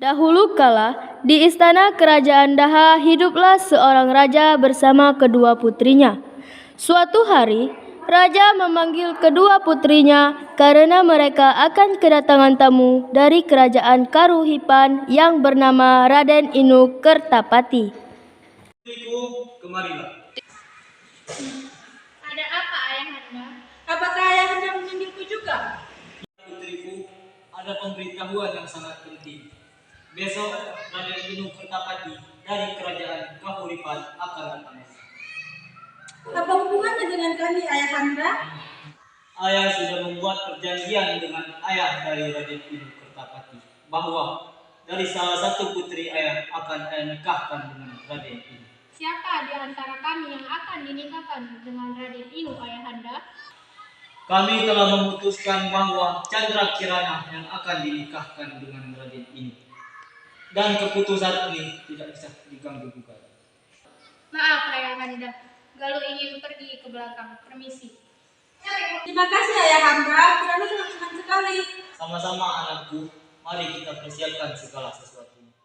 Dahulu kala, di istana kerajaan Daha hiduplah seorang raja bersama kedua putrinya. Suatu hari, raja memanggil kedua putrinya karena mereka akan kedatangan tamu dari kerajaan Karuhipan yang bernama Raden Inu Kertapati. Putriku, kemarilah. Ada apa, Ayahanda? Apakah Ayahanda memanggilku juga? Putriku, ada pemberitahuan yang sangat penting. Besok Raden Inu Kertapati dari kerajaan Kahuripan akan datang. Apa hubungannya dengan kami, Ayahanda? Ayah sudah membuat perjanjian dengan ayah dari Raden Inu Kertapati bahwa dari salah satu putri ayah akan ayah nikahkan dengan Raden Inu. Siapa di antara kami yang akan dinikahkan dengan Raden Inu, Ayahanda? Kami telah memutuskan bahwa Chandra Kirana yang akan dinikahkan dengan Raden Inu. Dan keputusan ini tidak bisa diganggu gugat. Maaf, Ayahanda. Galuh ingin pergi ke belakang. Permisi. Terima kasih, Ayahanda. Kirana sangat senang sekali. Sama-sama anakku, mari kita persiapkan segala sesuatunya.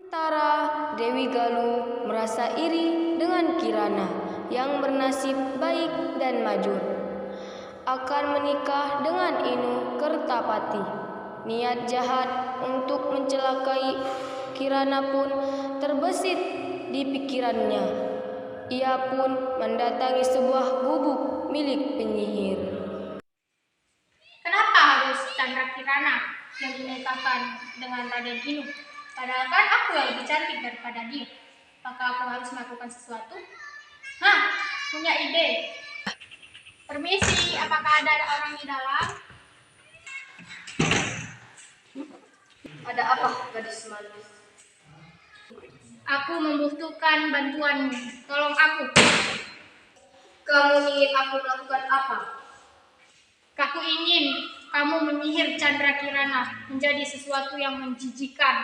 Sementara Dewi Galuh merasa iri dengan Kirana yang bernasib baik dan majur akan menikah dengan Inu Kertapati. Niat jahat untuk mencelakai Kirana pun terbesit di pikirannya. Ia pun mendatangi sebuah gubuk milik penyihir. Kenapa harus Chandra Kirana yang dinikahkan dengan Raden Inu? Padahal kan aku yang lebih cantik daripada dia. Apakah aku harus melakukan sesuatu? Punya ide. Permisi, apakah ada orang di dalam? Ada apa, gadis manis? Aku membutuhkan bantuanmu. Tolong aku. Kamu ingin aku melakukan apa? Aku ingin kamu menyihir Chandra Kirana menjadi sesuatu yang menjijikan.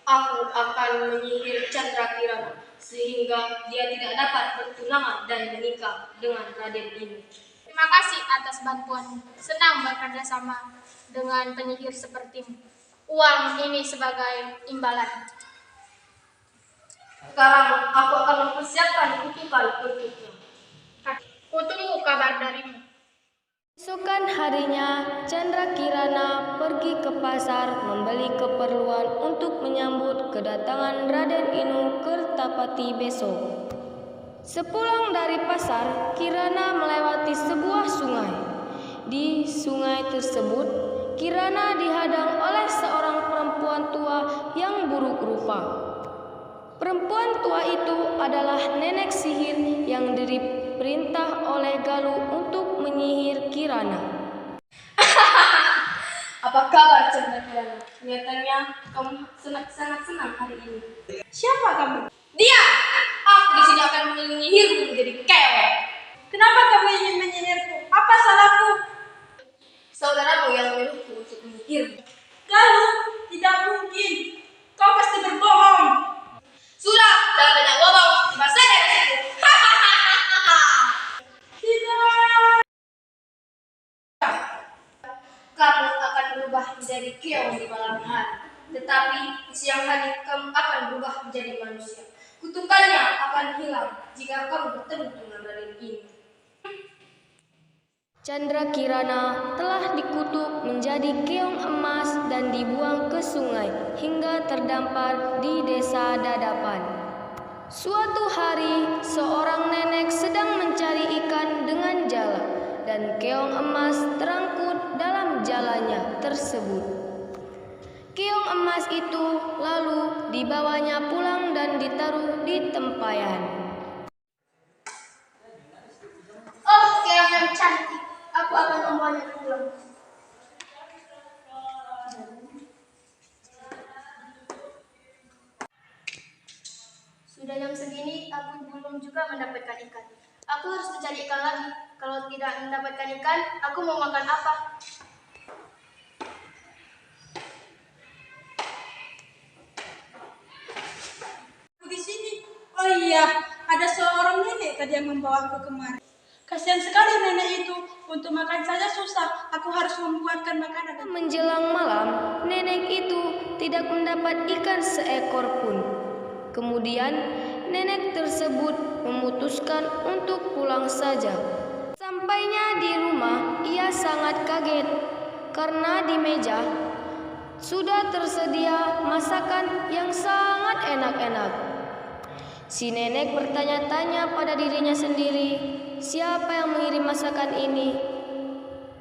Aku akan menyihir Chandra Kirana sehingga dia tidak dapat bertunangan dan menikah dengan Raden Inu. Terima kasih atas bantuanmu. Senang bekerja sama dengan penyihir sepertimu. Uang ini sebagai imbalan. Sekarang aku akan mempersiapkan kutukan untuknya. Kutunggu kabar darimu. Esokan harinya, Chandra Kirana pergi ke pasar membeli keperluan untuk menyambut kedatangan Raden Inu Kertapati besok. Sepulang dari pasar, Kirana melewati sebuah sungai. Di sungai tersebut, Kirana dihadang oleh seorang perempuan tua yang buruk rupa. Perempuan tua itu adalah nenek sihir yang diperintah oleh Galuh untuk menyihir Kirana. Apa kabar, Chandra Kirana? Kelihatannya kamu sangat senang hari ini. Siapa kamu? Diam! Aku di sini akan menyihirmu menjadi keong. Kenapa kamu ingin menyihirku? Apa salahku? Saudaramu yang menyuruhku untuk menyihirmu. Galuh, tidak mungkin. Kau pasti berbohong. Sudah, jangan banyak ngomong. Tiba saja di situ. Tidak. Kamu akan berubah menjadi keong di malam hari. Tetapi di siang hari kamu akan berubah menjadi manusia. Kutukannya akan hilang jika kamu bertemu dengan Raden Inu. Chandra Kirana telah dikutuk menjadi keong emas dan dibuang ke sungai hingga terdampar di desa Dadapan. Suatu hari, seorang nenek sedang mencari ikan dengan jala dan keong emas terangkut dalam jalanya tersebut. Keong emas itu lalu dibawanya pulang dan ditaruh di tempayan. Oh, keong yang cantik. Aku akan membawanya pulang. Sudah jam segini, aku belum juga mendapatkan ikan. Aku harus mencari ikan lagi. Kalau tidak mendapatkan ikan, aku mau makan apa? Di sini. Oh iya, ada seorang nenek tadi yang membawaku kemari. Kasihan sekali nenek itu. untuk makan saja susah. Aku harus membuatkan makanan. Menjelang malam, nenek itu tidak mendapat ikan seekor pun. Kemudian, nenek tersebut memutuskan untuk pulang saja. Sampainya di rumah, ia sangat kaget karena di meja sudah tersedia masakan yang sangat enak-enak. Si nenek bertanya-tanya pada dirinya sendiri, siapa yang mengirim masakan ini?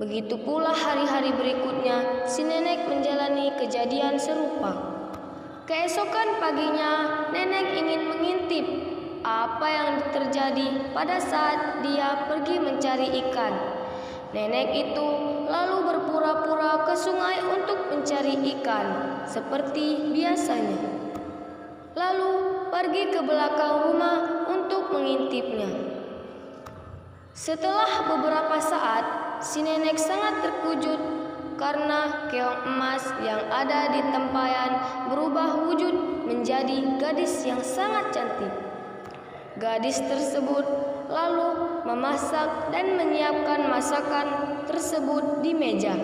Begitu pula hari-hari berikutnya, si nenek menjalani kejadian serupa. Keesokan paginya, nenek ingin mengintip apa yang terjadi pada saat dia pergi mencari ikan. Nenek itu lalu berpura-pura ke sungai untuk mencari ikan, seperti biasanya. Lalu pergi ke belakang rumah untuk mengintipnya. Setelah beberapa saat, si nenek sangat terkejut karena keong emas yang ada di tempayan berubah wujud menjadi gadis yang sangat cantik. Gadis tersebut lalu memasak dan menyiapkan masakan tersebut di meja.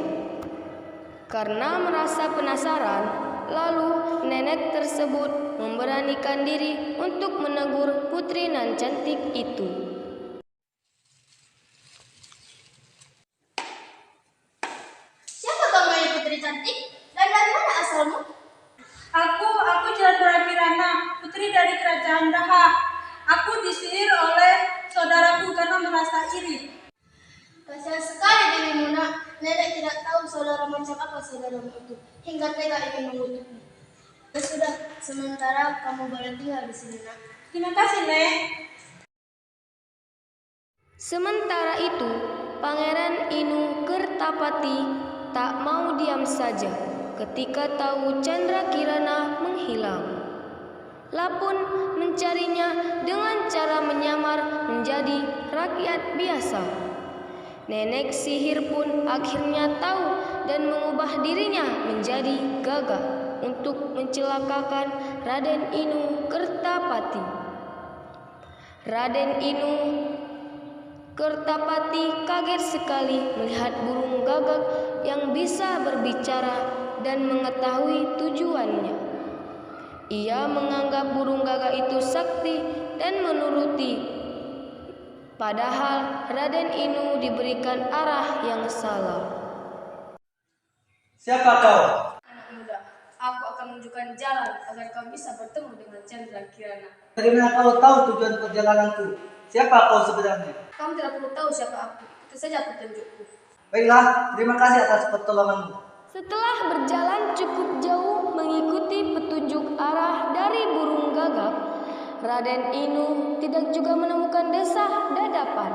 Karena merasa penasaran, lalu nenek tersebut memberanikan diri untuk menegur putri nan cantik itu. Siapa kamu yang putri cantik? Dan dari mana asalmu? Aku Chandra Kirana, putri dari kerajaan Daha. Aku disihir oleh saudaraku karena merasa iri. Kasihan sekali Dewi Muna. Nenek tidak tahu saudara macam apa saudaramu itu, hingga tega ingin mengutukmu. Ya sudah, sementara kamu boleh tinggal di sini, Nak. Terima kasih, Nek. Sementara itu, Pangeran Inu Kertapati tak mau diam saja ketika tahu Chandra Kirana menghilang. Lapun mencarinya dengan cara menyamar menjadi rakyat biasa. Nenek sihir pun akhirnya tahu dan mengubah dirinya menjadi gagak untuk mencelakakan Raden Inu Kertapati. Raden Inu Kertapati kaget sekali melihat burung gagak yang bisa berbicara dan mengetahui tujuannya. Ia menganggap burung gagak itu sakti dan menuruti. Padahal Raden Inu diberikan arah yang salah. Siapa kau? Anak muda, aku akan menunjukkan jalan agar kau bisa bertemu dengan Chandra Kirana. Dari mana kau tahu tujuan perjalananku? Siapa kau sebenarnya? Kamu tidak perlu tahu siapa aku, itu saja petunjukku. Baiklah, terima kasih atas pertolonganmu. Setelah berjalan cukup jauh mengikuti petunjuk arah dari burung gagak, Raden Inu tidak juga menemukan desa Dadapan.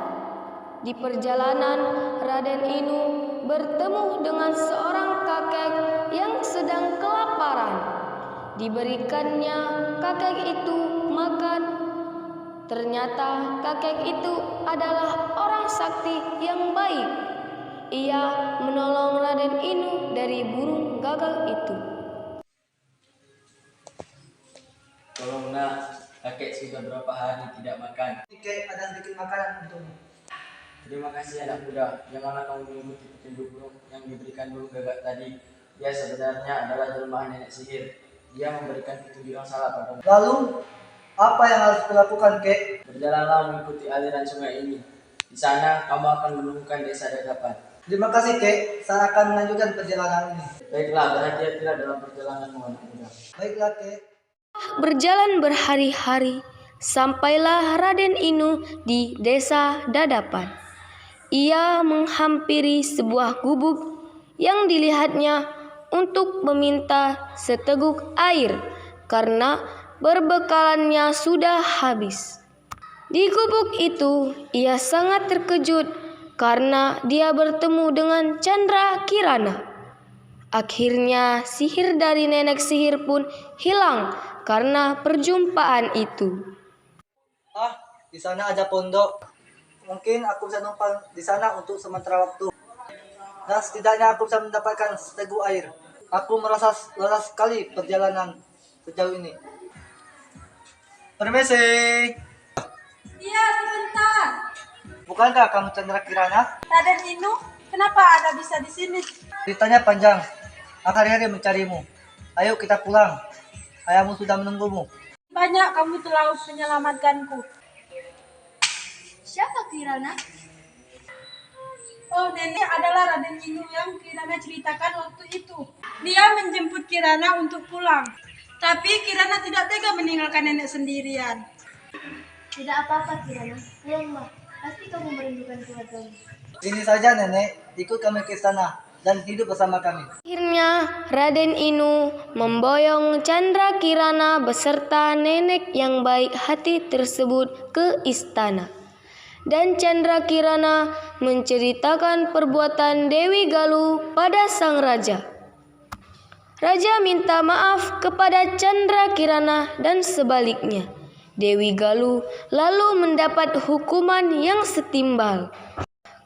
Di perjalanan, Raden Inu bertemu dengan seorang kakek yang sedang kelaparan. Diberikannya kakek itu makan. Ternyata kakek itu adalah orang sakti yang baik. Ia menolong Raden Inu dari burung gagak itu. Tolong nak, kakek sudah berapa hari tidak makan. Kakek ada bikin makanan untukmu. Terima kasih anak muda. Janganlah kamu mengikuti petunjuk burung yang diberikan burung gagak tadi. Dia sebenarnya adalah jelmaan nenek sihir. Dia memberikan petunjuk yang salah padamu. Lalu, apa yang harus kulakukan, Kek? Berjalanlah mengikuti aliran sungai ini. Di sana kamu akan menemukan desa Dadapan. Terima kasih, Kek. Saya akan melanjutkan perjalanan ini. Baiklah, berhati-hatilah dalam perjalananmu anak muda. Baiklah, Kek. Berjalan berhari-hari, sampailah Raden Inu di desa Dadapan. Ia menghampiri sebuah gubuk yang dilihatnya untuk meminta seteguk air karena berbekalannya sudah habis. Di gubuk itu, ia sangat terkejut karena dia bertemu dengan Chandra Kirana. Akhirnya sihir dari nenek sihir pun hilang karena perjumpaan itu. Di sana ada pondok. Mungkin aku bisa numpang di sana untuk sementara waktu. Dan setidaknya aku bisa mendapatkan seteguk air. Aku merasa lelah sekali perjalanan sejauh ini. Permisi. Iya, sebentar. Bukankah kamu Chandra Kirana? Raden Inu, kenapa Anda bisa di sini? Ceritanya panjang. Aku hari-hari mencarimu. Ayo kita pulang. Ayahmu sudah menunggumu. Banyak kamu telah menyelamatkanku. Siapa Kirana? Oh, nenek adalah Raden Inu yang Kirana ceritakan waktu itu. Dia menjemput Kirana untuk pulang. Tapi Kirana tidak tega meninggalkan nenek sendirian. Tidak apa-apa Kirana. Pulang Mbak. Pasti kamu merindukan keluargamu. Sini saja nenek, ikut kami ke sana dan hidup bersama kami. Akhirnya Raden Inu memboyong Chandra Kirana beserta nenek yang baik hati tersebut ke istana. Dan Chandra Kirana menceritakan perbuatan Dewi Galuh pada sang raja. Raja minta maaf kepada Chandra Kirana dan sebaliknya. Dewi Galuh lalu mendapat hukuman yang setimbal.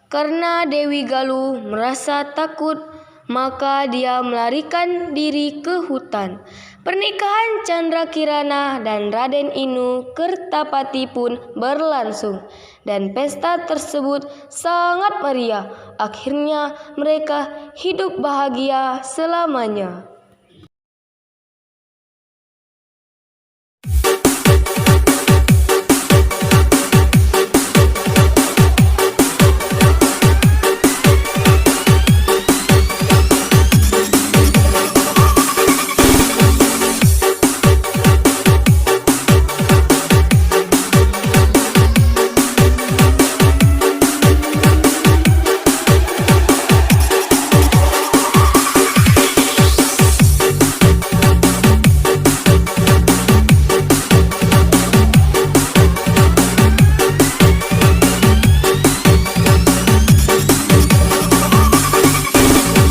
Karena Dewi Galuh merasa takut, maka dia melarikan diri ke hutan. Pernikahan Chandra Kirana dan Raden Inu Kertapati pun berlangsung. Dan pesta tersebut sangat meriah. Akhirnya mereka hidup bahagia selamanya.